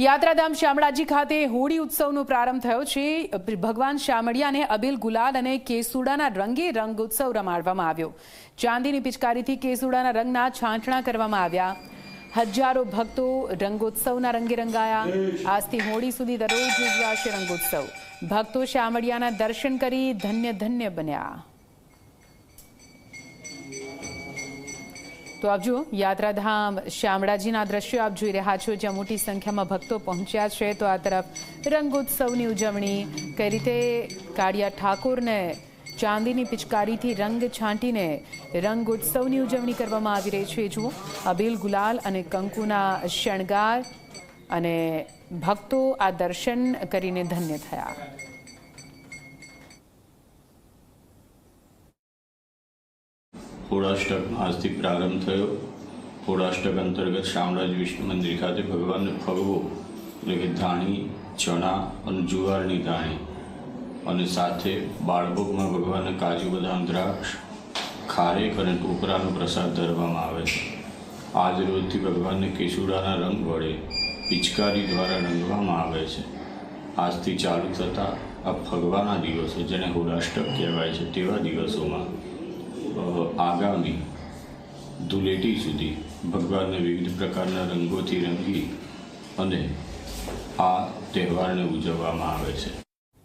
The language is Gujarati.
યાત્રાધામ શામળાજી ખાતે હોળી ઉત્સવનો પ્રારંભ થયો છે। ભગવાન શામળિયાને અબીલ ગુલાલ અને કેસુડાના રંગે રંગોત્સવ રમાડવામાં આવ્યો। ચાંદીની પિચકારીથી કેસુડાના રંગના છાંટણા કરવામાં આવ્યા। હજારો ભક્તો રંગોત્સવના રંગે રંગાયા। આજથી હોળી સુધી દરરોજ યોજાશે રંગોત્સવ। ભક્તો શામળિયાના દર્શન કરી ધન્ય ધન્ય બન્યા। तो आप जो यात्राधाम शामળાજીના દ્રશ્યો आप જોઈ રહ્યા છો, જ્યાં મોટી સંખ્યામાં ભક્તો પહોંચ્યા છે। तो આ તરફ રંગોત્સવની ઉજવણી કઈ રીતે કાળિયા ઠાકોરને ચાંદીની પિચકારીથી રંગ છાંટીને રંગોત્સવની ઉજવણી કરવામાં આવી રહી છે। જુઓ, અબીલ ગુલાલ અને કંકુના શણગાર અને ભક્તો આ દર્શન કરીને ધન્ય થયા। હોળાષ્ટક આજથી પ્રારંભ થયો। હોળાષ્ટક અંતર્ગત શામળાજી વિષ્ણુ મંદિર ખાતે ભગવાનને ફગવો એટલે કે ધાણી, ચણા અને જુવારની ધાણી અને સાથે બાળભોગમાં ભગવાનને કાજુ, બદામ, દ્રાક્ષ, ખારેક અને ટોપરાનો પ્રસાદ ધરવામાં આવે છે। આજ રોજથી ભગવાનને કેસુડાના રંગ વડે પિચકારી દ્વારા રંગવામાં આવે છે। આજથી ચાલુ થતા આ ફગવાના દિવસો, જેને હોળાષ્ટક કહેવાય છે, તેવા દિવસોમાં આગામી ધૂળેટી સુધી ભગવાનને વિવિધ પ્રકારના રંગોથી રંગી અને આ તહેવારને ઉજવવામાં આવે છે।